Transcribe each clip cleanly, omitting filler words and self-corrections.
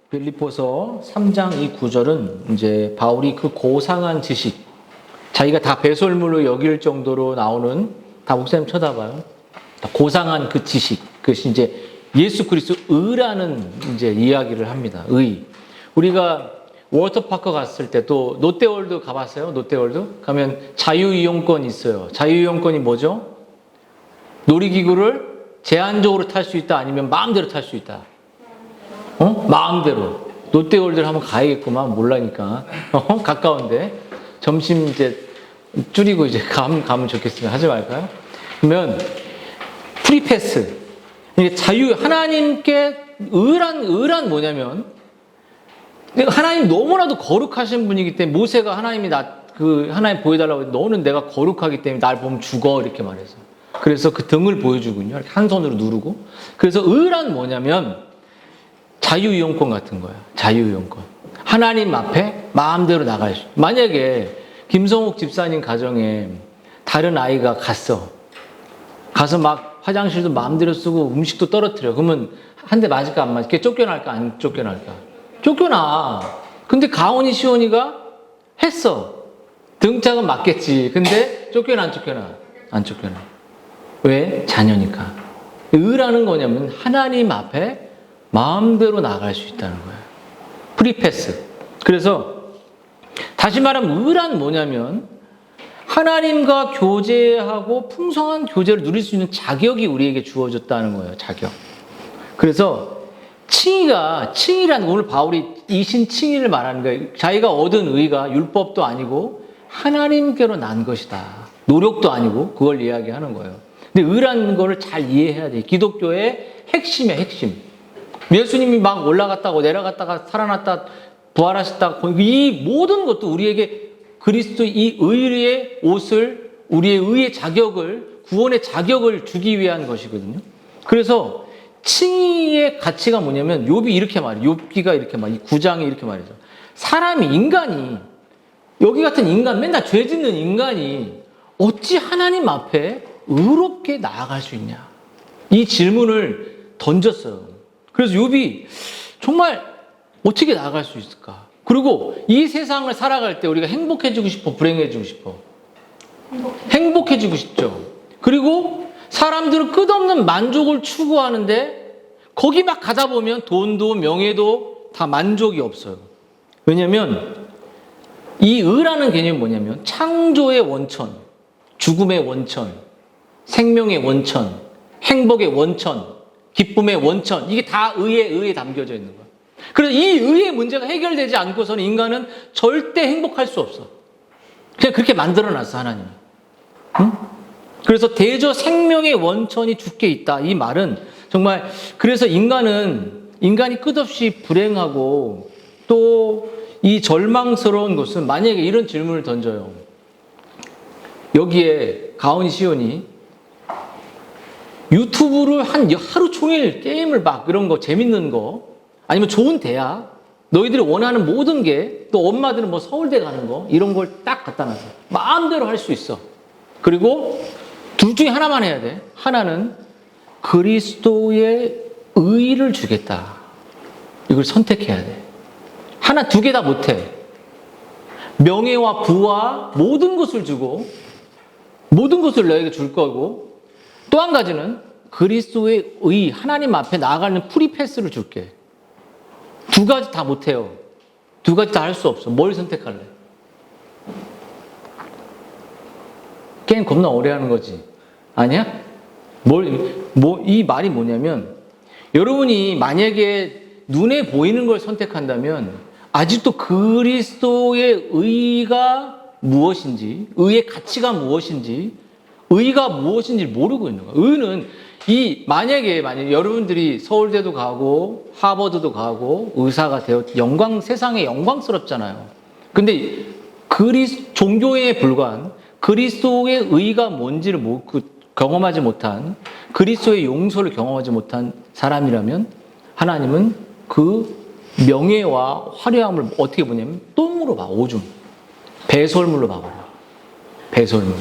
빌립보서 3장 이 9절은 이제 바울이 그 고상한 지식, 자기가 다 배설물로 여길 정도로 나오는, 다 목사님 쳐다봐요. 고상한 그 지식, 그것이 이제 예수 그리스도 의라는 이제 이야기를 합니다. 의. 우리가 워터파크 갔을 때 또 롯데월드 가봤어요? 롯데월드? 가면 자유이용권이 있어요. 자유이용권이 뭐죠? 놀이기구를 제한적으로 탈 수 있다, 아니면 마음대로 탈 수 있다. 마음대로. 롯데월드를 한번 가야겠구만. 몰라니까. 가까운데. 점심 이제 줄이고 이제 가면 좋겠으면 하지 말까요? 그러면 프리패스. 이게 하나님께 의란 뭐냐면, 하나님 너무나도 거룩하신 분이기 때문에 모세가 하나님 보여달라고 했는데 너는 내가 거룩하기 때문에 날 보면 죽어. 이렇게 말해서. 그래서 그 등을 보여주군요. 한 손으로 누르고. 그래서 의란 뭐냐면 자유이용권 같은 거예요. 자유이용권. 하나님 앞에 마음대로 나갈 수. 만약에 김성욱 집사님 가정에 다른 아이가 가서 막 화장실도 마음대로 쓰고 음식도 떨어뜨려. 그러면 한 대 맞을까 안 맞을까? 쫓겨날까 안 쫓겨날까? 쫓겨나. 근데 가온이 시온이가 했어. 등짝은 맞겠지. 근데 쫓겨나 안 쫓겨나? 안 쫓겨나. 왜? 자녀니까. 의라는 거냐면 하나님 앞에 마음대로 나갈 수 있다는 거예요. 프리패스. 그래서 다시 말하면 의란 뭐냐면 하나님과 교제하고 풍성한 교제를 누릴 수 있는 자격이 우리에게 주어졌다는 거예요. 자격. 그래서 칭의라는, 오늘 바울이 이신칭의를 말하는 거예요. 자기가 얻은 의가 율법도 아니고 하나님께로 난 것이다. 노력도 아니고 그걸 이야기하는 거예요. 근데 의라는 거를 잘 이해해야 돼요. 기독교의 핵심이에요, 핵심. 예수님이 막 올라갔다고 내려갔다가 살아났다 부활하셨다, 이 모든 것도 우리에게 그리스도 이 의의 옷을, 우리의 의의 자격을, 구원의 자격을 주기 위한 것이거든요. 그래서 칭의의 가치가 뭐냐면 욥이 이렇게 말해요. 욥기가 이렇게 말해요. 9장에 이렇게 말해요. 인간이, 여기 같은 인간, 맨날 죄 짓는 인간이 어찌 하나님 앞에 의롭게 나아갈 수 있냐? 이 질문을 던졌어요. 그래서 욥이 정말 어떻게 나아갈 수 있을까? 그리고 이 세상을 살아갈 때 우리가 행복해지고 싶어, 불행해지고 싶어? 행복해지고 싶죠. 그리고 사람들은 끝없는 만족을 추구하는데 거기 막 가다 보면 돈도 명예도 다 만족이 없어요. 왜냐하면 이 의라는 개념이 뭐냐면 창조의 원천, 죽음의 원천, 생명의 원천, 행복의 원천, 기쁨의 원천, 이게 다 의에 담겨져 있는 거예요. 그래서 이 의의 문제가 해결되지 않고서는 인간은 절대 행복할 수 없어. 그냥 그렇게 만들어놨어, 하나님이. 응? 그래서 대저 생명의 원천이 주께 있다. 이 말은 정말, 그래서 인간이 끝없이 불행하고 또 이 절망스러운 것은, 만약에 이런 질문을 던져요. 여기에 가온이 시온이 유튜브를 하루 종일 게임을 막 이런 거 재밌는 거, 아니면 좋은 대학, 너희들이 원하는 모든 게, 또 엄마들은 뭐 서울대 가는 거, 이런 걸 딱 갖다 놔서 마음대로 할 수 있어. 그리고 둘 중에 하나만 해야 돼. 하나는 그리스도의 의를 주겠다. 이걸 선택해야 돼. 두 개 다 못해. 명예와 부와 모든 것을 주고 모든 것을 너에게 줄 거고, 또 한 가지는 그리스도의 의, 하나님 앞에 나아가는 프리패스를 줄게. 두 가지 다 못해요. 두 가지 다 할 수 없어. 뭘 선택할래? 게임 겁나 오래 하는 거지. 아니야? 이 말이 뭐냐면, 여러분이 만약에 눈에 보이는 걸 선택한다면 아직도 그리스도의 의가 무엇인지, 의의 가치가 무엇인지, 의가 무엇인지 모르고 있는 거예요. 의는 만약에 여러분들이 서울대도 가고 하버드도 가고 의사가 세상에 영광스럽잖아요. 근데 종교에 불과한 그리스도의 의가 뭔지를 경험하지 못한, 그리스도의 용서를 경험하지 못한 사람이라면 하나님은 그 명예와 화려함을 어떻게 보냐면 똥으로 봐. 오줌. 배설물로 봐버려. 배설물.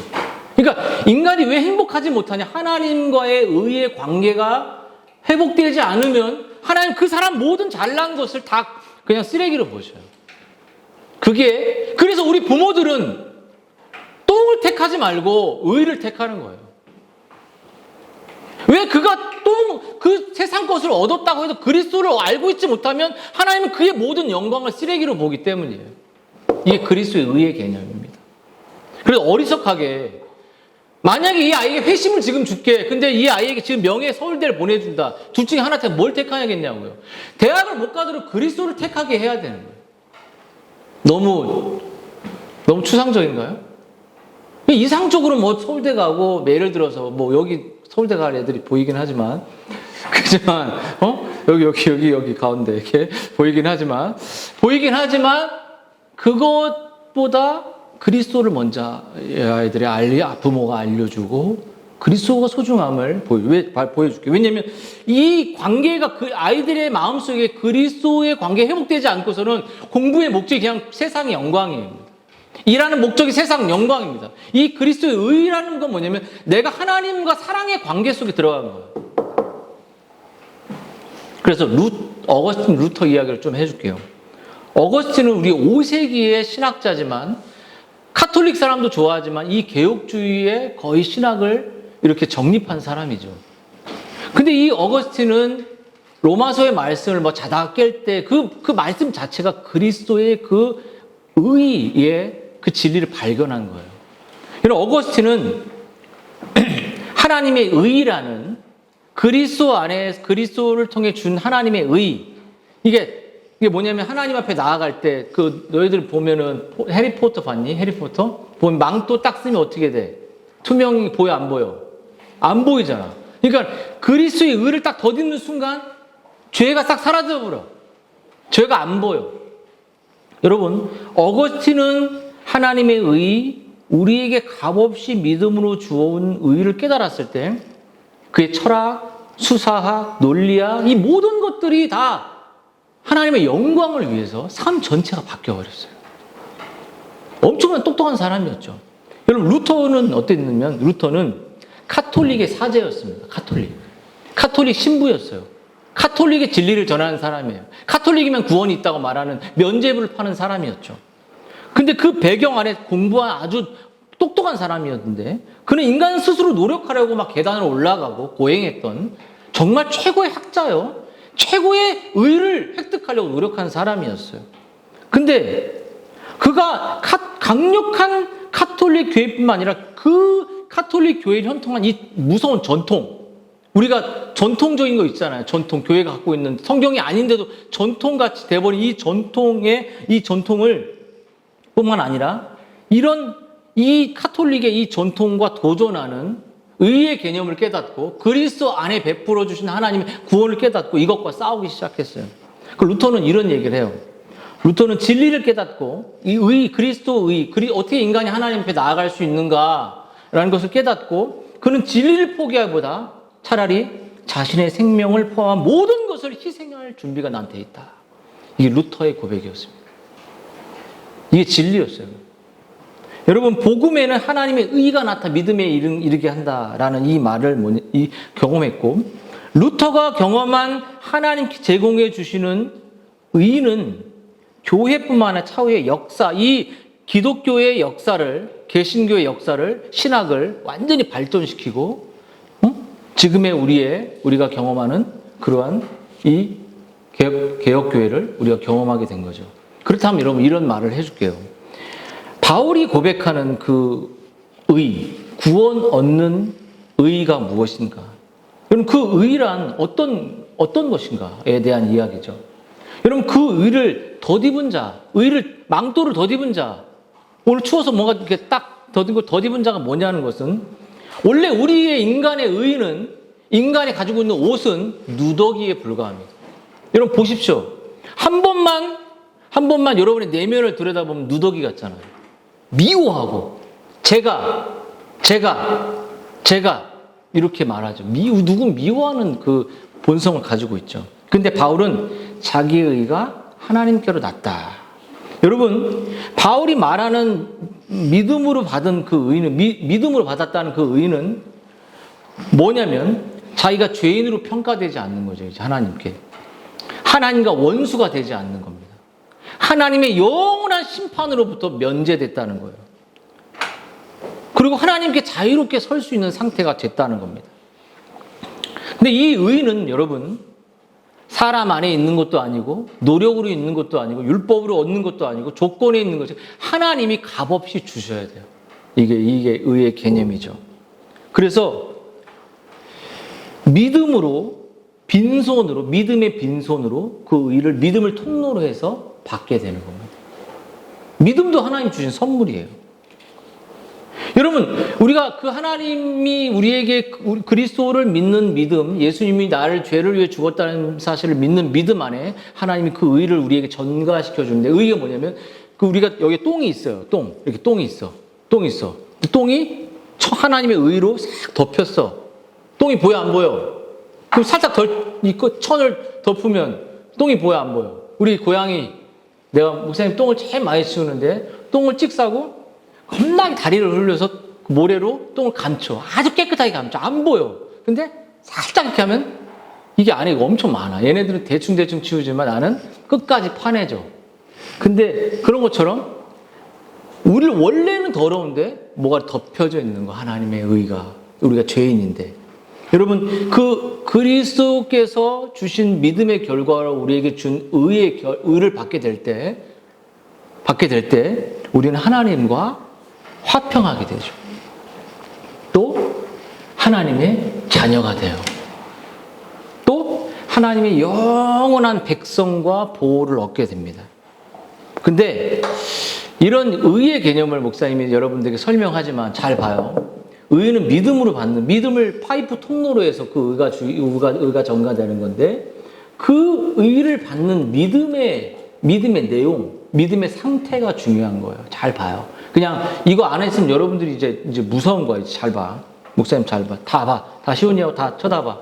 그러니까 인간이 왜 행복하지 못하냐? 하나님과의 의의 관계가 회복되지 않으면 하나님 그 사람 모든 잘난 것을 다 그냥 쓰레기로 보셔요. 그래서 우리 부모들은 똥을 택하지 말고 의를 택하는 거예요. 왜 그가 그 세상 것을 얻었다고 해도 그리스도를 알고 있지 못하면 하나님은 그의 모든 영광을 쓰레기로 보기 때문이에요. 이게 그리스도의 의의 개념입니다. 그래서 어리석하게 만약에 이 아이에게 회심을 지금 줄게. 근데 이 아이에게 지금 명예 서울대를 보내준다. 둘 중에 하나 뭘 택하냐겠냐고요. 대학을 못 가도록 그리스도를 택하게 해야 되는 거예요. 너무 추상적인가요? 이상적으로 뭐 서울대 가고 예를 들어서 뭐 여기 서울대 갈 애들이 보이긴 하지만 여기 가운데 이렇게 보이긴 하지만 그것보다 그리스도를 먼저 아이들의 부모가 알려주고 그리스도가 소중함을 보여줄게. 왜냐하면 이 관계가 그 아이들의 마음속에 그리스도의 관계 회복되지 않고서는 공부의 목적이 그냥 세상의 영광입니다. 일하는 목적이 세상 영광입니다. 이 그리스도의 의라는 건 뭐냐면 내가 하나님과 사랑의 관계 속에 들어간 거예요. 그래서 어거스틴 루터 이야기를 좀 해줄게요. 어거스틴은 우리 5세기의 신학자지만 카톨릭 사람도 좋아하지만 이 개혁주의의 거의 신학을 이렇게 정립한 사람이죠. 근데 이 어거스틴은 로마서의 말씀을 뭐 자다가 깰 때 그 말씀 자체가 그리스도의 그 의의 그 진리를 발견한 거예요. 그래서 어거스틴은 하나님의 의라는 그리스도 안에 그리스도를 통해 준 하나님의 의, 이게 뭐냐면 하나님 앞에 나아갈 때 너희들 보면은 해리포터 봤니? 해리포터? 보면 망토 딱 쓰면 어떻게 돼? 투명이 보여 안 보여? 안 보이잖아. 그러니까 그리스도의 의를 딱 덧입는 순간 죄가 싹 사라져버려. 죄가 안 보여. 여러분, 어거스틴은 하나님의 의, 우리에게 값없이 믿음으로 주어온 의를 깨달았을 때 그의 철학, 수사학, 논리학 이 모든 것들이 다 하나님의 영광을 위해서 삶 전체가 바뀌어버렸어요. 엄청난 똑똑한 사람이었죠. 여러분 루터는 어땠냐면 루터는 카톨릭의 사제였습니다. 카톨릭 신부였어요. 카톨릭의 진리를 전하는 사람이에요. 카톨릭이면 구원이 있다고 말하는 면죄부를 파는 사람이었죠. 근데 그 배경 안에 공부한 아주 똑똑한 사람이었는데 그는 인간 스스로 노력하려고 막 계단을 올라가고 고행했던 정말 최고의 학자요. 최고의 의를 획득하려고 노력한 사람이었어요. 근데 그가 강력한 카톨릭 교회뿐만 아니라 그 카톨릭 교회를 형통한 이 무서운 전통, 우리가 전통적인 거 있잖아요. 전통, 교회가 갖고 있는 성경이 아닌데도 전통같이 돼버린 이 전통을 뿐만 아니라 이 카톨릭의 이 전통과 도전하는 의의 개념을 깨닫고 그리스도 안에 베풀어 주신 하나님의 구원을 깨닫고 이것과 싸우기 시작했어요. 그 루터는 이런 얘기를 해요. 루터는 진리를 깨닫고 이 그리스도 어떻게 인간이 하나님 앞에 나아갈 수 있는가라는 것을 깨닫고 그는 진리를 포기하기보다 차라리 자신의 생명을 포함한 모든 것을 희생할 준비가 난 돼 있다. 이게 루터의 고백이었습니다. 이게 진리였어요. 여러분 복음에는 하나님의 의가 나타 믿음에 이르게 한다라는 이 말을 경험했고 루터가 경험한 하나님 제공해 주시는 의는 교회뿐만 아니라 차후의 역사, 이 기독교의 역사를 개신교의 역사를 신학을 완전히 발전시키고 지금의 우리가 경험하는 그러한 이 개혁교회를 우리가 경험하게 된 거죠. 그렇다면 여러분 이런 말을 해줄게요. 바울이 고백하는 그 구원 얻는 의가 무엇인가? 여러분 그 의란 어떤 것인가에 대한 이야기죠. 여러분 그 의를 덧입은 자, 망토를 덧입은 자, 오늘 추워서 뭔가 이렇게 딱 덧입은 자가 뭐냐는 것은 원래 우리의 인간의 의는 인간이 가지고 있는 옷은 누더기에 불과합니다. 여러분 보십시오. 한 번만 여러분의 내면을 들여다보면 누더기 같잖아요. 미워하고 제가 이렇게 말하죠. 누군 미워하는 그 본성을 가지고 있죠. 근데 바울은 자기의 의가 하나님께로 났다. 여러분 바울이 말하는 믿음으로 받은 그 의는 믿음으로 받았다는 그 의는 뭐냐면 자기가 죄인으로 평가되지 않는 거죠. 이제 하나님께 하나님과 원수가 되지 않는 겁니다. 하나님의 영원한 심판으로부터 면제됐다는 거예요. 그리고 하나님께 자유롭게 설 수 있는 상태가 됐다는 겁니다. 근데 이 의는 여러분, 사람 안에 있는 것도 아니고 노력으로 있는 것도 아니고 율법으로 얻는 것도 아니고 조건에 있는 것이 하나님이 값없이 주셔야 돼요. 이게 의의 개념이죠. 그래서 믿음으로 빈손으로 믿음의 빈손으로 그 의를 믿음을 통로로 해서 받게 되는 겁니다. 믿음도 하나님 주신 선물이에요. 여러분, 우리가 그 하나님이 우리에게 그리스도를 믿는 믿음, 예수님이 나를 죄를 위해 죽었다는 사실을 믿는 믿음 안에 하나님이 그 의를 우리에게 전가시켜 주는데, 의가 뭐냐면 그 우리가 여기 똥이 있어요. 이렇게 똥이 있어. 똥이 하나님의 의로 싹 덮였어. 똥이 보여 안 보여? 그럼 살짝 천을 덮으면 똥이 보여 안 보여? 우리 고양이, 내가 목사님 똥을 제일 많이 치우는데 똥을 찍 싸고 겁나게 다리를 흘려서 모래로 똥을 감춰. 아주 깨끗하게 감춰. 안 보여. 근데 살짝 이렇게 하면 이게 안에 엄청 많아. 얘네들은 대충 치우지만 나는 끝까지 파내줘. 근데 그런 것처럼 우리를 원래는 더러운데 뭐가 덮여져 있는 거, 하나님의 의가. 우리가 죄인인데. 여러분, 그 그리스도께서 주신 믿음의 결과로 우리에게 준 의를 받게 될 때 우리는 하나님과 화평하게 되죠. 또 하나님의 자녀가 돼요. 또 하나님의 영원한 백성과 보호를 얻게 됩니다. 근데 이런 의의 개념을 목사님이 여러분들에게 설명하지만 잘 봐요. 의는 믿음으로 받는, 믿음을 파이프 통로로 해서 그 의가 전가되는 건데, 그 의를 받는 믿음의 내용, 믿음의 상태가 중요한 거예요. 잘 봐요. 그냥 이거 안 했으면 여러분들이 이제 무서운 거야. 잘 봐. 목사님 잘 봐. 다 시온이하고 다 쳐다봐.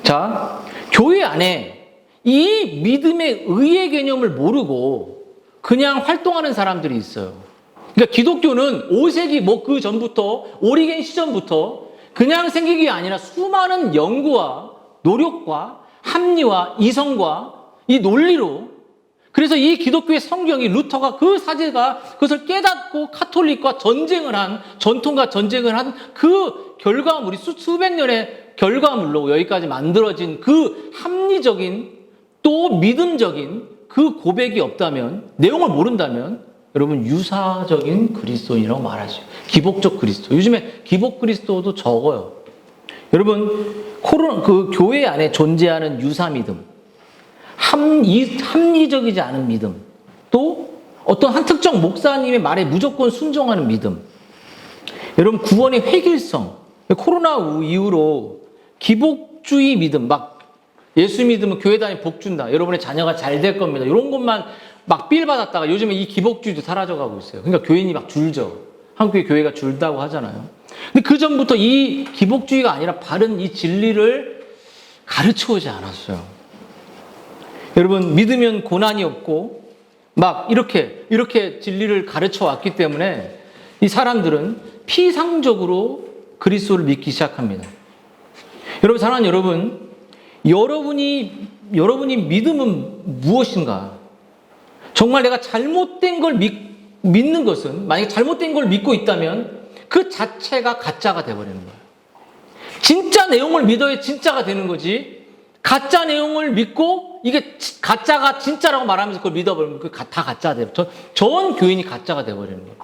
자, 교회 안에 이 믿음의 의의 개념을 모르고 그냥 활동하는 사람들이 있어요. 그러니까 기독교는 5세기 그 전부터, 오리겐 시전부터 그냥 생긴 게 아니라 수많은 연구와 노력과 합리와 이성과 이 논리로, 그래서 이 기독교의 성경이 루터가 그 사제가 그것을 깨닫고 카톨릭과 전통과 전쟁을 한 그 결과물이 수백 년의 결과물로 여기까지 만들어진 그 합리적인 또 믿음적인 그 고백이 없다면, 내용을 모른다면 여러분 유사적인 그리스도인이라고 말하죠. 기복적 그리스도. 요즘에 기복 그리스도도 적어요. 여러분, 그 교회 안에 존재하는 유사 믿음, 합리적이지 않은 믿음, 또 어떤 한 특정 목사님의 말에 무조건 순종하는 믿음. 여러분, 구원의 획일성, 코로나 이후로 기복주의 믿음, 막 예수 믿으면 교회 다니면 복 준다, 여러분의 자녀가 잘 될 겁니다, 이런 것만 막 삘 받았다가 요즘에 이 기복주의도 사라져가고 있어요. 그러니까 교인이 막 줄죠. 한국의 교회가 줄다고 하잖아요. 근데 그 전부터 이 기복주의가 아니라 바른 이 진리를 가르쳐 오지 않았어요. 여러분, 믿으면 고난이 없고 막 이렇게 진리를 가르쳐 왔기 때문에 이 사람들은 피상적으로 그리스도를 믿기 시작합니다. 여러분, 사랑하는 여러분, 여러분이 믿음은 무엇인가? 정말 내가 잘못된 걸 믿는 것은, 만약에 잘못된 걸 믿고 있다면 그 자체가 가짜가 되어버리는 거예요. 진짜 내용을 믿어야 진짜가 되는 거지, 가짜 내용을 믿고 이게 가짜가 진짜라고 말하면서 그걸 믿어버리면 그 다 가짜 돼요. 전 교인이 가짜가 돼버리는 거예요.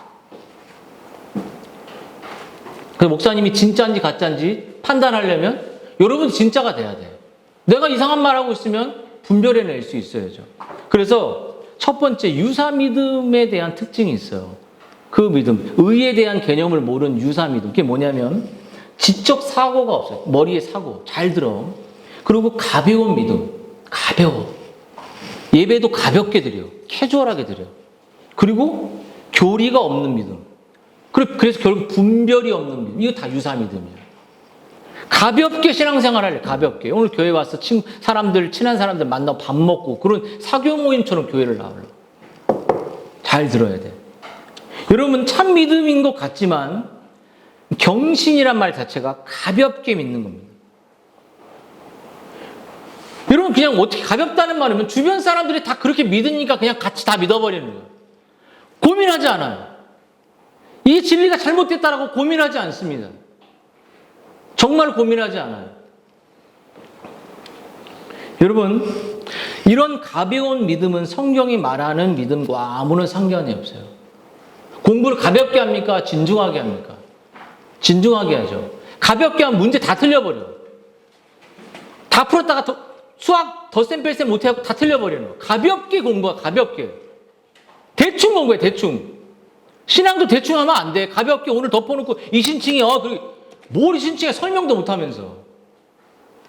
그래서 목사님이 진짜인지 가짜인지 판단하려면 여러분 진짜가 돼야 돼. 내가 이상한 말하고 있으면 분별해낼 수 있어야죠. 그래서 첫 번째, 유사 믿음에 대한 특징이 있어요. 그 믿음, 의에 대한 개념을 모르는 유사 믿음. 그게 뭐냐면 지적 사고가 없어요. 머리에 사고 잘 들어. 그리고 가벼운 믿음, 가벼워. 예배도 가볍게 드려, 캐주얼하게 드려. 그리고 교리가 없는 믿음. 그래서 결국 분별이 없는 믿음. 이거 다 유사 믿음이에요. 가볍게 신앙생활을 가볍게. 오늘 교회 와서 친한 사람들 만나고 밥 먹고 그런 사교 모임처럼 교회를 나오려고. 잘 들어야 돼. 여러분, 참 믿음인 것 같지만 경신이란 말 자체가 가볍게 믿는 겁니다. 여러분 그냥 어떻게 가볍다는 말이면 주변 사람들이 다 그렇게 믿으니까 그냥 같이 다 믿어버리는 거예요. 고민하지 않아요. 이 진리가 잘못됐다라고 고민하지 않습니다. 정말 고민하지 않아요. 여러분, 이런 가벼운 믿음은 성경이 말하는 믿음과 아무런 상관이 없어요. 공부를 가볍게 합니까? 진중하게 합니까? 진중하게 하죠. 가볍게 하면 문제 다 틀려버려요. 다 풀었다가 수학 덧셈 뺄셈 못해갖고 다 틀려버리는 거예요. 가볍게 공부하, 가볍게. 대충 공부해, 대충. 신앙도 대충 하면 안 돼. 가볍게 오늘 덮어놓고 이신칭이, 뭘 이신칭에 설명도 못하면서.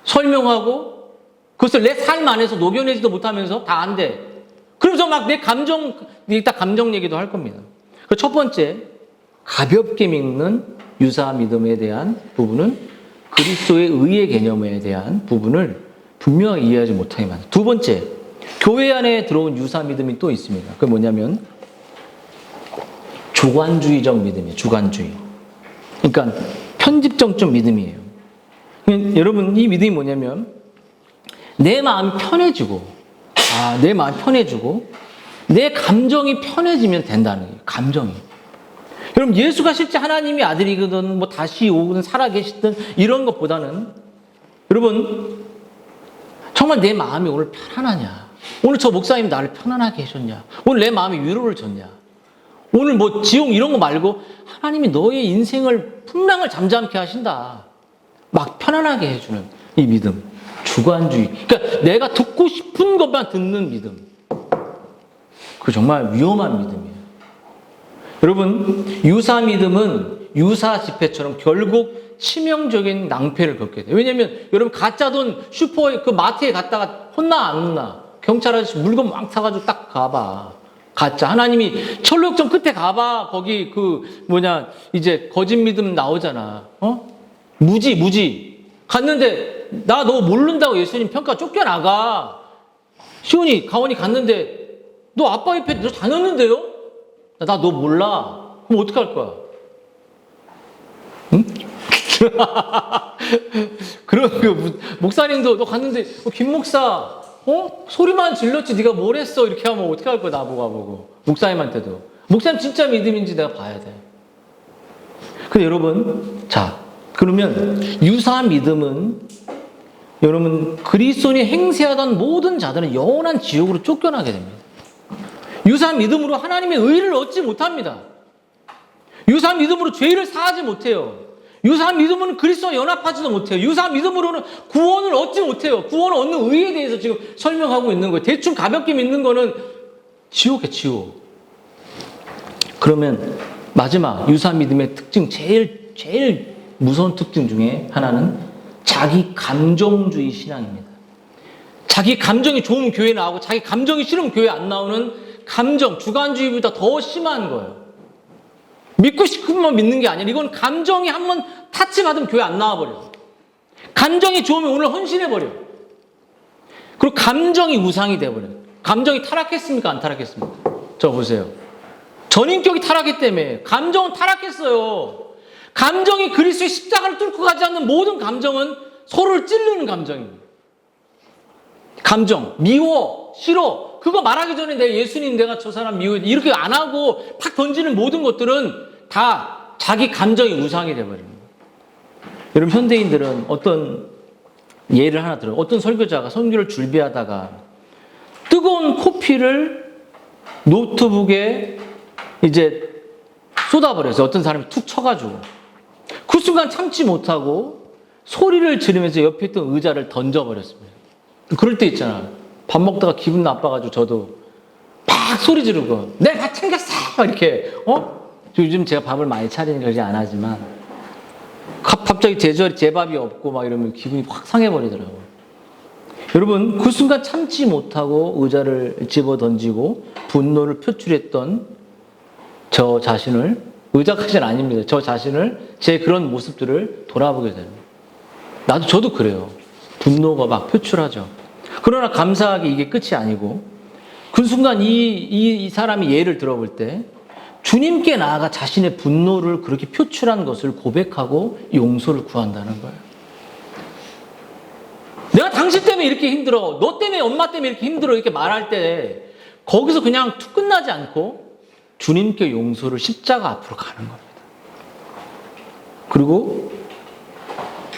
설명하고, 그것을 내 삶 안에서 녹여내지도 못하면서 다 안 돼. 그러면서 막 내 감정, 이따 감정 얘기도 할 겁니다. 첫 번째, 가볍게 믿는 유사 믿음에 대한 부분은 그리스도의 의의 개념에 대한 부분을 분명하게 이해하지 못하게 만듭니다. 두 번째, 교회 안에 들어온 유사 믿음이 또 있습니다. 그게 뭐냐면 주관주의적 믿음이에요. 주관주의. 그러니까 편집점적 믿음이에요. 여러분, 이 믿음이 뭐냐면 내 마음이 편해지고 내 감정이 편해지면 된다는 거예요. 감정이. 여러분, 예수가 실제 하나님의 아들이거든 뭐 다시 오거든 살아계시든 이런 것보다는 여러분 정말 내 마음이 오늘 편안하냐, 오늘 저 목사님 나를 편안하게 해줬냐, 오늘 내 마음이 위로를 줬냐, 오늘 뭐 지옥 이런 거 말고 하나님이 너의 인생을 풍랑을 잠잠케 하신다, 막 편안하게 해주는 이 믿음, 주관주의. 그러니까 내가 듣고 싶은 것만 듣는 믿음. 그 정말 위험한 믿음이에요. 여러분, 유사 믿음은 유사 지폐처럼 결국 치명적인 낭패를 겪게 돼요. 왜냐면 여러분 가짜 돈 슈퍼에 그 마트에 갔다가 혼나 안 혼나? 경찰 아저씨 물건 막 사가지고 딱 가봐. 가짜. 하나님이 철로역정 끝에 가봐. 거기 이제 거짓 믿음 나오잖아. 무지. 갔는데 나 너 모른다고 예수님 평가 쫓겨나가. 시온이 가온이 갔는데 너 아빠 옆에 너 다녔는데요? 나 너 몰라. 그럼 어떡할 거야? 응? 그럼 목사님도 너 갔는데 김 목사 소리만 질렀지 네가 뭘 했어? 이렇게 하면 어떻게 할 거야? 나보고 목사님한테도. 목사님 진짜 믿음인지 내가 봐야 돼. 근데 여러분, 자 그러면 유사 믿음은 여러분 그리스도인이 행세하던 모든 자들은 영원한 지옥으로 쫓겨나게 됩니다. 유사 믿음으로 하나님의 의를 얻지 못합니다. 유사 믿음으로 죄를 사하지 못해요. 유사 믿음으로는 그리스도와 연합하지도 못해요. 유사 믿음으로는 구원을 얻지 못해요. 구원을 얻는 의에 대해서 지금 설명하고 있는 거예요. 대충 가볍게 믿는 거는 지옥이에요, 지옥. 그러면 마지막 유사 믿음의 특징, 제일 무서운 특징 중에 하나는 자기 감정주의 신앙입니다. 자기 감정이 좋으면 교회 나오고 자기 감정이 싫으면 교회 안 나오는 감정, 주관주의보다 더 심한 거예요. 믿고 싶으면 믿는 게 아니라 이건 감정이 한번 타치받으면 교회 안 나와버려. 감정이 좋으면 오늘 헌신해버려. 그리고 감정이 우상이 돼버려. 감정이 타락했습니까? 안 타락했습니까? 저 보세요. 전인격이 타락했기 때문에 감정은 타락했어요. 감정이 그리스도의 십자가를 뚫고 가지 않는 모든 감정은 서로를 찌르는 감정입니다. 감정, 미워, 싫어. 그거 말하기 전에 내가 예수님, 내가 저 사람 미워. 이렇게 안 하고 팍 던지는 모든 것들은 다 자기 감정이 우상이 돼버립니다. 여러분, 현대인들은 어떤 예를 하나 들어요. 어떤 설교자가 선교를 준비하다가 뜨거운 코피를 노트북에 이제 쏟아버렸어요. 어떤 사람이 툭 쳐가지고. 그 순간 참지 못하고 소리를 지르면서 옆에 있던 의자를 던져버렸습니다. 그럴 때 있잖아. 밥 먹다가 기분 나빠가지고 저도 막 소리 지르고 내가 챙겼어! 이렇게 요즘 제가 밥을 많이 차리니까 그러지 안 하지만 갑자기 제 밥이 없고 막 이러면 기분이 확 상해버리더라고요. 여러분, 그 순간 참지 못하고 의자를 집어 던지고 분노를 표출했던 저 자신을, 의자까지는 아닙니다. 저 자신을, 제 그런 모습들을 돌아보게 됩니다. 저도 그래요. 분노가 막 표출하죠. 그러나 감사하게 이게 끝이 아니고 그 순간 이 사람이 예를 들어볼 때 주님께 나아가 자신의 분노를 그렇게 표출한 것을 고백하고 용서를 구한다는 거예요. 내가 당신 때문에 이렇게 힘들어. 너 때문에 엄마 때문에 이렇게 힘들어. 이렇게 말할 때 거기서 그냥 툭 끝나지 않고 주님께 용서를 십자가 앞으로 가는 겁니다. 그리고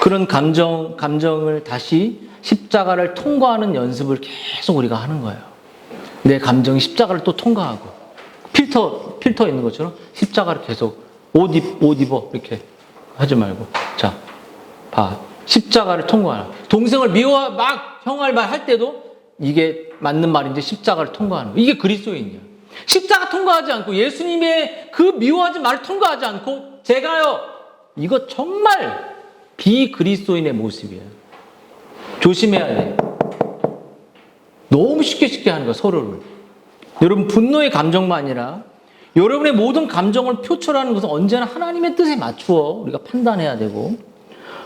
그런 감정을 다시 십자가를 통과하는 연습을 계속 우리가 하는 거예요. 내 감정이 십자가를 또 통과하고 필터 있는 것처럼 십자가를 계속 옷 입어 이렇게 하지 말고 자, 봐. 십자가를 통과하라. 동생을 미워 막 형할 말 할 때도 이게 맞는 말인지 십자가를 통과하는 거. 이게 그리스도인이야. 십자가 통과하지 않고 예수님의 그 미워하지 말을 통과하지 않고 제가요. 이거 정말 비그리스도인의 모습이에요. 조심해야 돼. 너무 쉽게 하는 거야, 서로를. 여러분, 분노의 감정만 아니라 여러분의 모든 감정을 표출하는 것은 언제나 하나님의 뜻에 맞추어 우리가 판단해야 되고,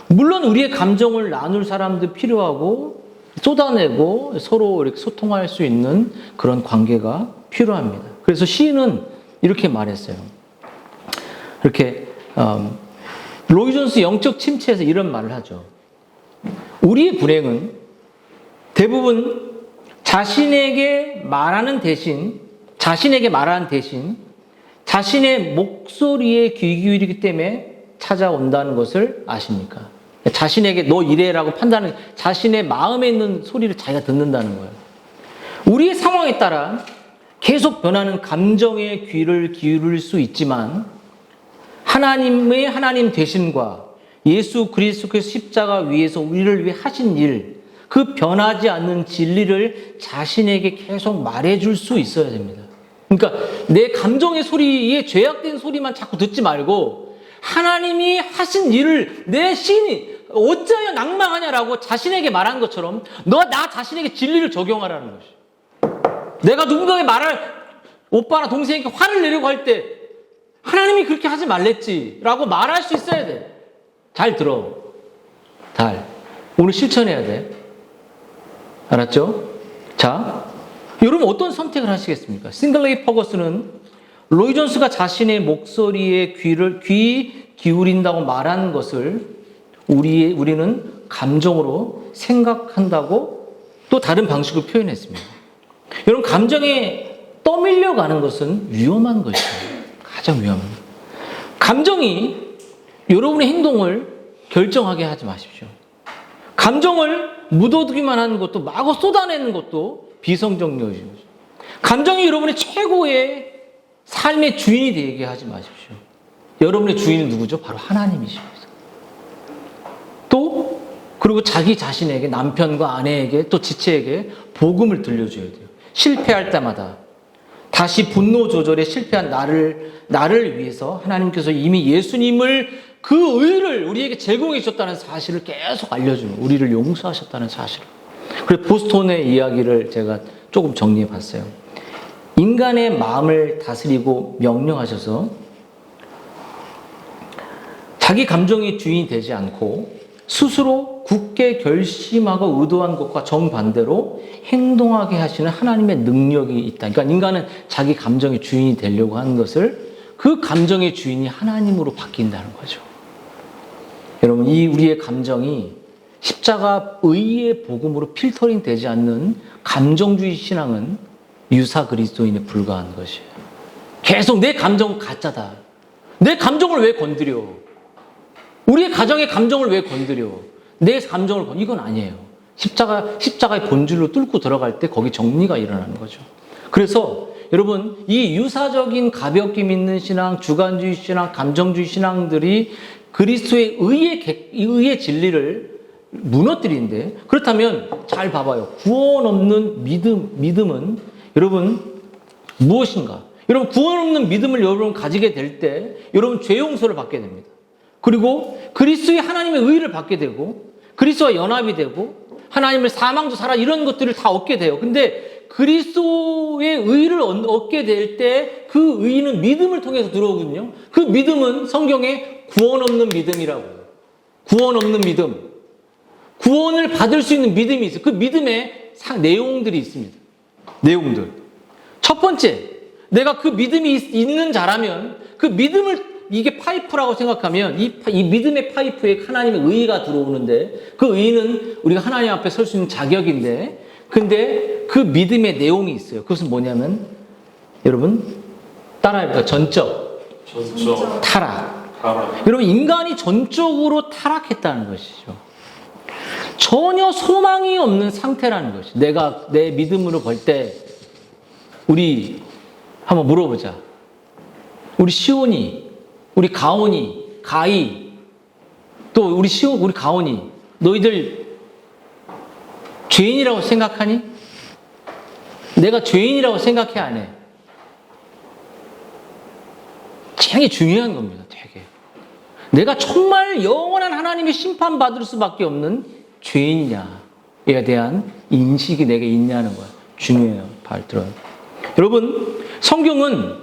물론 우리의 감정을 나눌 사람도 필요하고, 쏟아내고 서로 이렇게 소통할 수 있는 그런 관계가 필요합니다. 그래서 시인은 이렇게 말했어요. 이렇게, 로이 존스 영적 침체에서 이런 말을 하죠. 우리의 불행은 대부분 자신에게 말하는 대신 자신의 목소리에 귀 기울이기 때문에 찾아온다는 것을 아십니까? 자신에게 너 이래라고 판단하는 자신의 마음에 있는 소리를 자기가 듣는다는 거예요. 우리의 상황에 따라 계속 변하는 감정에 귀를 기울일 수 있지만 하나님의 하나님 되심과 예수 그리스도께서 십자가 위에서 우리를 위해 하신 일, 그 변하지 않는 진리를 자신에게 계속 말해줄 수 있어야 됩니다. 그러니까 내 감정의 소리에 죄악된 소리만 자꾸 듣지 말고 하나님이 하신 일을 내 신이 어찌하여 낭망하냐라고 자신에게 말한 것처럼 너 나 자신에게 진리를 적용하라는 것이. 내가 누군가에게 오빠나 동생에게 화를 내려고 할 때 하나님이 그렇게 하지 말랬지라고 말할 수 있어야 돼. 잘 들어. 오늘 실천해야 돼. 알았죠? 자, 여러분 어떤 선택을 하시겠습니까? 싱글레이 퍼거슨은 로이 존스가 자신의 목소리에 귀 기울인다고 말하는 것을 우리는 감정으로 생각한다고 또 다른 방식으로 표현했습니다. 여러분 감정에 떠밀려가는 것은 위험한 것이에요. 가장 위험합니다. 감정이 여러분의 행동을 결정하게 하지 마십시오. 감정을 묻어두기만 하는 것도 마구 쏟아내는 것도 비성적용이죠. 감정이 여러분의 최고의 삶의 주인이 되게 하지 마십시오. 여러분의 주인은 누구죠? 바로 하나님이십니다. 또 그리고 자기 자신에게 남편과 아내에게 또 지체에게 복음을 들려줘야 돼요. 실패할 때마다 다시 분노 조절에 실패한 나를 위해서 하나님께서 이미 예수님을 그 의를 우리에게 제공해 주셨다는 사실을 계속 알려주는, 우리를 용서하셨다는 사실을. 그래서 보스톤의 이야기를 제가 조금 정리해 봤어요. 인간의 마음을 다스리고 명령하셔서 자기 감정의 주인이 되지 않고 스스로 굳게 결심하고 의도한 것과 정반대로 행동하게 하시는 하나님의 능력이 있다. 그러니까 인간은 자기 감정의 주인이 되려고 하는 것을 그 감정의 주인이 하나님으로 바뀐다는 거죠. 여러분, 이 우리의 감정이 십자가 의의 복음으로 필터링 되지 않는 감정주의 신앙은 유사 그리스도인에 불과한 것이에요. 계속 내 감정은 가짜다. 내 감정을 왜 건드려? 우리의 가정의 감정을 왜 건드려? 내 감정을 이건 아니에요. 십자가의 본질로 뚫고 들어갈 때 거기 정리가 일어나는 거죠. 그래서 여러분, 이 유사적인 가볍게 믿는 신앙, 주관주의 신앙, 감정주의 신앙들이 그리스도의 의의 진리를 무너뜨리는데, 그렇다면 잘 봐봐요. 구원 없는 믿음은 여러분 무엇인가? 여러분 구원 없는 믿음을 여러분 가지게 될 때 여러분 죄 용서를 받게 됩니다. 그리고 그리스도의 하나님의 의를 받게 되고 그리스도와 연합이 되고 하나님을 사망도 살아 이런 것들을 다 얻게 돼요. 근데 그리스도의 의를 얻게 될 때 그 의는 믿음을 통해서 들어오거든요. 그 믿음은 성경에 구원 없는 믿음이라고. 구원 없는 믿음. 구원을 받을 수 있는 믿음이 있어요. 그 믿음에 내용들이 있습니다. 내용들. 첫 번째, 내가 그 믿음이 있는 자라면 그 믿음을 이게 파이프라고 생각하면 이 믿음의 파이프에 하나님의 의가 들어오는데 그 의는 우리가 하나님 앞에 설 수 있는 자격인데 근데 그 믿음의 내용이 있어요. 그것은 뭐냐면 여러분 따라해볼까요? 전적 타락. 여러분 인간이 전적으로 타락했다는 것이죠. 전혀 소망이 없는 상태라는 것이. 내가 내 믿음으로 볼 때 우리 한번 물어보자. 우리 시온이, 우리 가온이, 가희, 또 우리 시온, 우리 가온이, 너희들 죄인이라고 생각하니? 내가 죄인이라고 생각해 안 해? 굉장히 중요한 겁니다. 되게. 내가 정말 영원한 하나님의 심판받을 수밖에 없는 죄인이냐에 대한 인식이 내게 있냐는 거야. 중요해요. 발들어요. 여러분, 성경은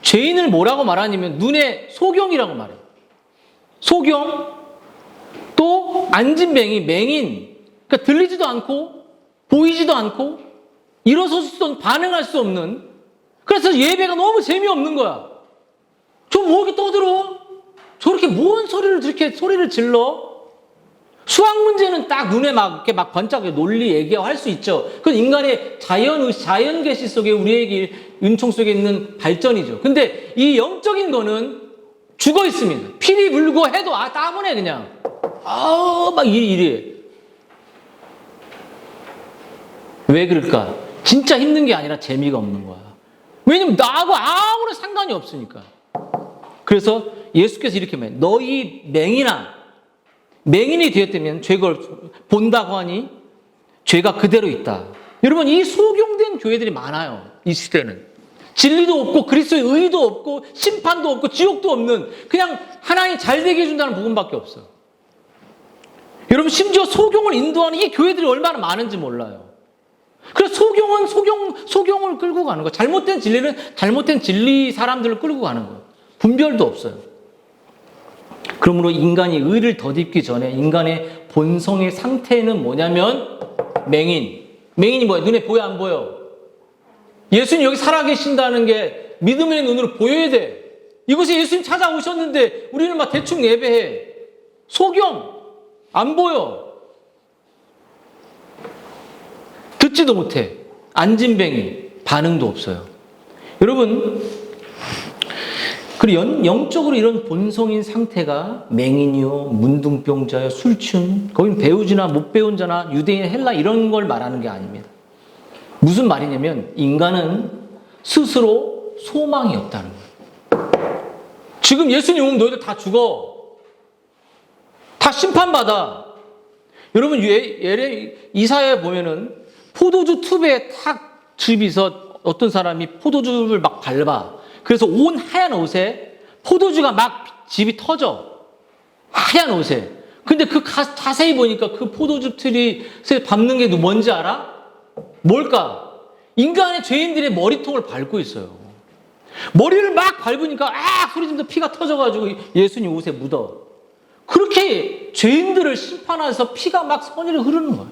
죄인을 뭐라고 말하냐면 눈에 소경이라고 말해요. 소경, 또 안진뱅이, 맹인. 그러니까 들리지도 않고 보이지도 않고 일어서지도 반응할 수 없는. 그래서 예배가 너무 재미없는 거야. 저 뭐하게 떠들어? 저렇게 뭔 소리를 저렇게 소리를 질러? 수학 문제는 딱 눈에 막 이렇게 막 번쩍 논리 얘기하고 할 수 있죠. 그건 인간의 자연 계시 속에 우리에게 은총 속에 있는 발전이죠. 근데 이 영적인 거는 죽어 있습니다. 피리 불고 해도 따분해 그냥. 막 이래. 왜 그럴까? 진짜 힘든 게 아니라 재미가 없는 거야. 왜냐면 나하고 아무런 상관이 없으니까. 그래서 예수께서 이렇게 말해요. 너희 맹인이 되었다면 죄가 본다고 하니 죄가 그대로 있다. 여러분 이 소경된 교회들이 많아요. 이 시대는. 진리도 없고 그리스도의 의도 없고 심판도 없고 지옥도 없는 그냥 하나님 잘 되게 해준다는 복음밖에 없어요. 여러분 심지어 소경을 인도하는 이 교회들이 얼마나 많은지 몰라요. 그래서 소경을 끌고 가는 거예요. 잘못된 진리는 잘못된 진리 사람들을 끌고 가는 거예요. 분별도 없어요. 그러므로 인간이 의를 덧입기 전에 인간의 본성의 상태는 뭐냐면 맹인이 뭐야? 눈에 보여 안 보여? 예수님 여기 살아계신다는 게 믿음의 눈으로 보여야 돼. 이곳에 예수님 찾아오셨는데 우리는 막 대충 예배해. 소경 안 보여. 듣지도 못해. 안진뱅이 반응도 없어요. 여러분 그리고 영적으로 이런 본성인 상태가 맹인이요, 문둥병자요, 술취운, 거긴 배우지나 못 배운 자나 유대인, 헬라 이런 걸 말하는 게 아닙니다. 무슨 말이냐면 인간은 스스로 소망이 없다는 거예요. 지금 예수님 오면 너희들 다 죽어. 다 심판받아. 여러분 이사야에 보면은 포도주 튜브에 탁 집이서 어떤 사람이 포도주를 막 밟아. 그래서 온 하얀 옷에 포도주가 막 집이 터져. 하얀 옷에. 근데 자세히 보니까 그 포도주 틀이 밟는 게 뭔지 알아? 뭘까? 인간의 죄인들의 머리통을 밟고 있어요. 머리를 막 밟으니까 소리 지르면서 피가 터져가지고 예수님 옷에 묻어. 그렇게 죄인들을 심판해서 피가 막 선의로 흐르는 거예요.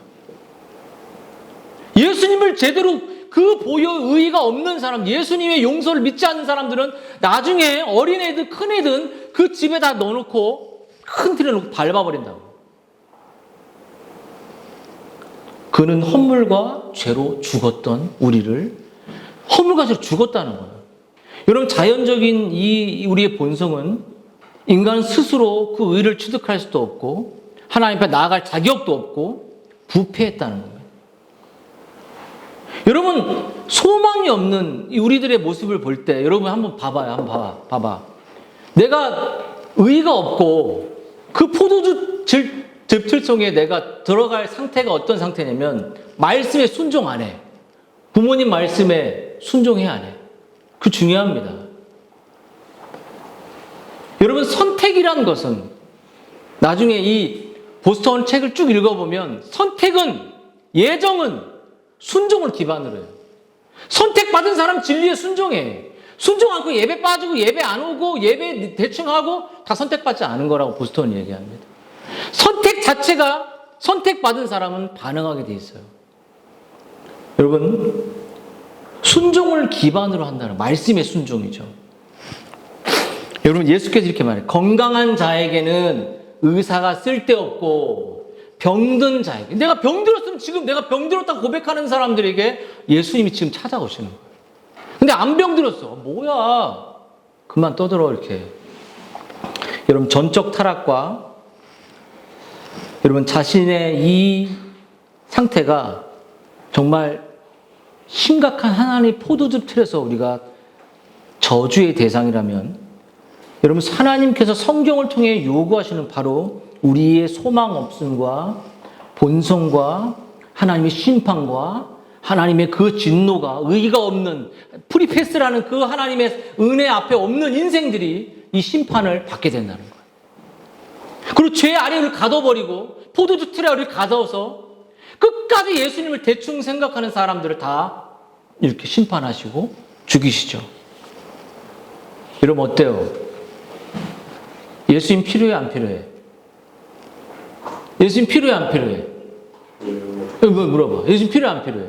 예수님을 제대로 그 보여 의의가 없는 사람, 예수님의 용서를 믿지 않는 사람들은 나중에 어린애든 큰애든 그 집에다 넣어놓고 큰 틀에 놓고 밟아버린다고. 그는 허물과 죄로 죽었던 우리를 허물과 죄로 죽었다는 거예요. 여러분 자연적인 우리의 본성은 인간 스스로 그 의를 취득할 수도 없고 하나님 앞에 나아갈 자격도 없고 부패했다는 거예요. 여러분 소망이 없는 우리들의 모습을 볼 때 여러분 한번 봐봐요. 한번 봐봐. 내가 의가 없고 그 포도주 즙틀송에 내가 들어갈 상태가 어떤 상태냐면 말씀에 순종 안 해. 부모님 말씀에 순종해야 안 해. 그 중요합니다. 여러분 선택이란 것은 나중에 이 보스턴 책을 쭉 읽어보면 선택은 예정은 순종을 기반으로 해요. 선택받은 사람 진리에 순종해. 순종 않고 예배 빠지고 예배 안 오고 예배 대충 하고 다 선택받지 않은 거라고 보스턴이 얘기합니다. 선택 자체가 선택받은 사람은 반응하게 돼 있어요. 여러분 순종을 기반으로 한다는 말씀의 순종이죠. 여러분, 예수께서 이렇게 말해요. 건강한 자에게는 의사가 쓸데없고 병든 자에게, 내가 병들었으면 지금 내가 병들었다고 고백하는 사람들에게 예수님이 지금 찾아오시는 거예요. 근데 안 병들었어. 뭐야? 그만 떠들어, 이렇게. 여러분, 전적 타락과 여러분 자신의 이 상태가 정말 심각한 하나님의 포도즙 틀에서 우리가 저주의 대상이라면, 여러분, 하나님께서 성경을 통해 요구하시는 바로 우리의 소망 없음과 본성과 하나님의 심판과 하나님의 그 진노가, 의의가 없는 프리패스라는 그 하나님의 은혜 앞에 없는 인생들이 이 심판을 받게 된다는 거예요. 그리고 죄 아래 우리를 가둬버리고 포도주 틀에 우리를 가둬서 끝까지 예수님을 대충 생각하는 사람들을 다 이렇게 심판하시고 죽이시죠. 여러분, 어때요? 예수님 필요해, 안 필요해? 예수님 필요해, 안 필요해? 물어봐. 예수님 필요해, 안 필요해?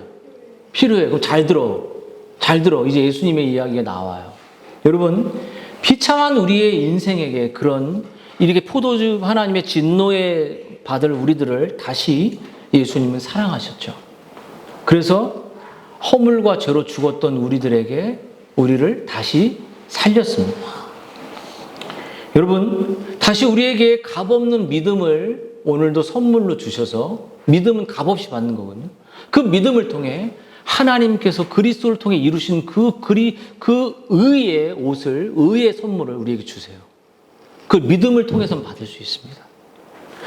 필요해. 그럼 잘 들어. 잘 들어. 이제 예수님의 이야기가 나와요. 여러분, 비참한 우리의 인생에게 그런 이렇게 포도주 하나님의 진노에 받을 우리들을 다시 예수님은 사랑하셨죠. 그래서 허물과 죄로 죽었던 우리들에게 우리를 다시 살렸습니다. 여러분, 다시 우리에게 값없는 믿음을 오늘도 선물로 주셔서, 믿음은 값없이 받는 거거든요. 그 믿음을 통해 하나님께서 그리스도를 통해 이루신 그 의의 옷을, 의의 선물을 우리에게 주세요. 그 믿음을 통해서 받을 수 있습니다.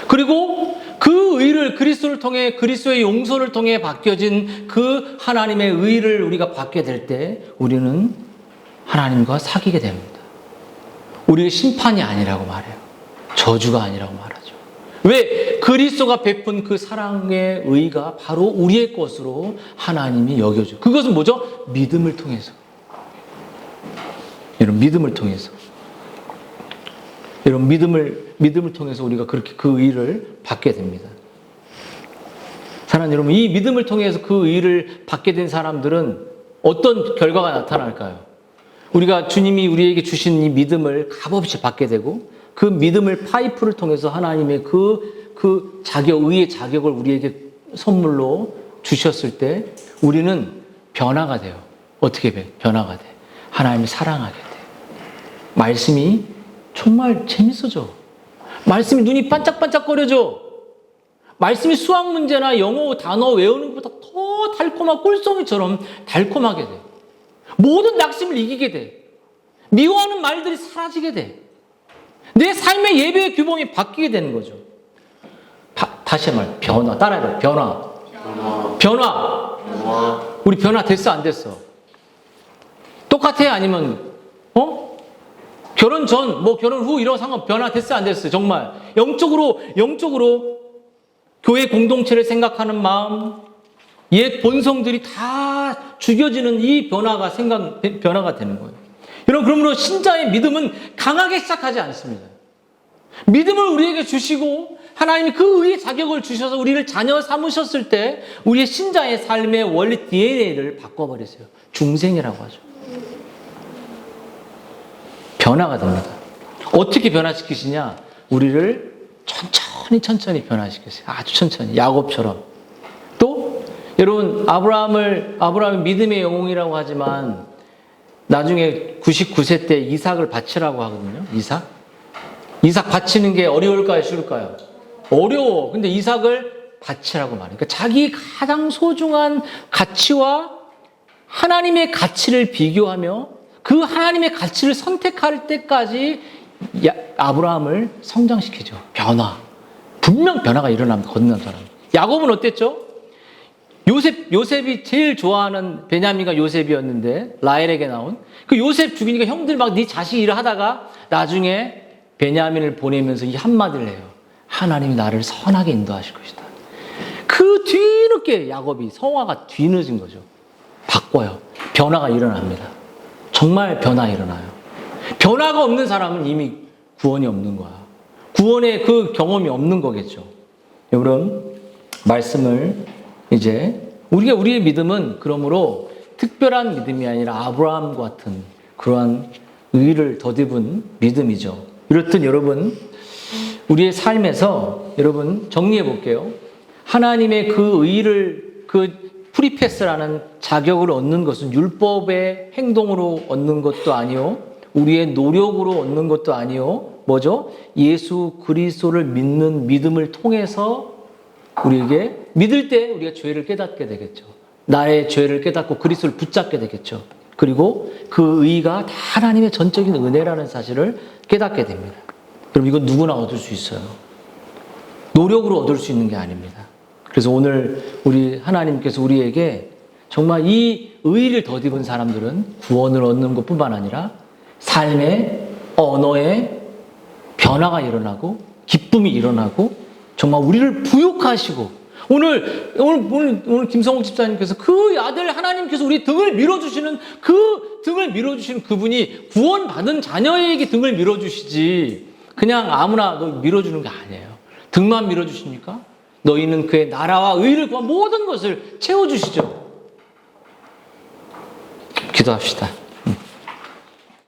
그리고 그 의를, 그리스도를 통해, 그리스도의 용서를 통해 바뀌어진 그 하나님의 의를 우리가 받게 될 때 우리는 하나님과 사귀게 됩니다. 우리의 심판이 아니라고 말해요. 저주가 아니라고 말하죠. 왜? 그리스도가 베푼 그 사랑의 의가 바로 우리의 것으로 하나님이 여겨줘요. 그것은 뭐죠? 믿음을 통해서. 여러분, 믿음을 통해서. 여러분, 믿음을 통해서 우리가 그렇게 그 의를 받게 됩니다. 사랑하는 여러분, 이 믿음을 통해서 그 의를 받게 된 사람들은 어떤 결과가 나타날까요? 우리가 주님이 우리에게 주신 이 믿음을 값없이 받게 되고, 그 믿음을 파이프를 통해서 하나님의 그 자격, 의의 자격을 우리에게 선물로 주셨을 때 우리는 변화가 돼요. 어떻게 변화가 돼? 하나님을 사랑하게 돼. 말씀이 정말 재밌어져. 말씀이 눈이 반짝반짝거려져. 말씀이 수학 문제나 영어 단어 외우는 것보다 더 달콤한 꿀송이처럼 달콤하게 돼. 모든 낙심을 이기게 돼. 미워하는 말들이 사라지게 돼. 내 삶의 예배의 규범이 바뀌게 되는 거죠. 다시 말, 변화. 따라해봐. 변화. 우리 변화 됐어, 안 됐어? 똑같아? 아니면 결혼 전, 결혼 후 이런 상관 변화 됐어, 안 됐어? 정말 영적으로 교회 공동체를 생각하는 마음, 옛 본성들이 다 죽여지는 이 변화가 되는 거예요. 여러분, 그러므로 신자의 믿음은 강하게 시작하지 않습니다. 믿음을 우리에게 주시고 하나님이 그 의의 자격을 주셔서 우리를 자녀 삼으셨을 때 우리의 신자의 삶의 원래 DNA를 바꿔버리세요. 중생이라고 하죠. 변화가 됩니다. 어떻게 변화시키시냐? 우리를 천천히 변화시키세요. 아주 천천히. 야곱처럼. 또 여러분, 아브라함을 믿음의 영웅이라고 하지만 나중에 99세 때 이삭을 바치라고 하거든요. 이삭 바치는 게 어려울까요? 쉬울까요? 어려워. 근데 이삭을 바치라고 말해요. 그러니까 자기 가장 소중한 가치와 하나님의 가치를 비교하며 그 하나님의 가치를 선택할 때까지 아브라함을 성장시키죠. 분명 변화가 일어납니다. 걷는 사람. 야곱은 어땠죠? 요셉이 제일 좋아하는 베냐민과 요셉이었는데, 라헬에게 나온 그 요셉 죽이니까 형들 막 네 자식 일을 하다가 나중에 베냐민을 보내면서 이 한마디를 해요. 하나님이 나를 선하게 인도하실 것이다. 그 뒤늦게 야곱이 성화가 뒤늦은 거죠. 바꿔요. 변화가 일어납니다. 정말 변화 일어나요. 변화가 없는 사람은 이미 구원이 없는 거야. 구원의 그 경험이 없는 거겠죠. 여러분, 말씀을 이제 우리의 믿음은 그러므로 특별한 믿음이 아니라 아브라함 같은 그러한 의의를 덧입은 믿음이죠. 이렇듯 여러분, 우리의 삶에서 여러분 정리해 볼게요. 하나님의 그 의의를, 그 프리패스라는 자격을 얻는 것은 율법의 행동으로 얻는 것도 아니요, 우리의 노력으로 얻는 것도 아니요, 뭐죠? 예수 그리스도를 믿는 믿음을 통해서 우리에게 믿을 때 우리가 죄를 깨닫게 되겠죠. 나의 죄를 깨닫고 그리스도를 붙잡게 되겠죠. 그리고 그 의의가 다 하나님의 전적인 은혜라는 사실을 깨닫게 됩니다. 그럼 이건 누구나 얻을 수 있어요. 노력으로 얻을 수 있는 게 아닙니다. 그래서 오늘 우리 하나님께서 우리에게 정말 이 의의를 덧입은 사람들은 구원을 얻는 것뿐만 아니라 삶의 언어의 변화가 일어나고 기쁨이 일어나고 정말 우리를 부욕하시고 오늘 김성욱 집사님께서 그 아들 하나님께서 우리 등을 밀어주시는 그 등을 밀어주시는 그분이 구원받은 자녀에게 등을 밀어주시지 그냥 아무나 너 밀어주는 게 아니에요. 등만 밀어주십니까? 너희는 그의 나라와 의를 구한 모든 것을 채워주시죠. 기도합시다.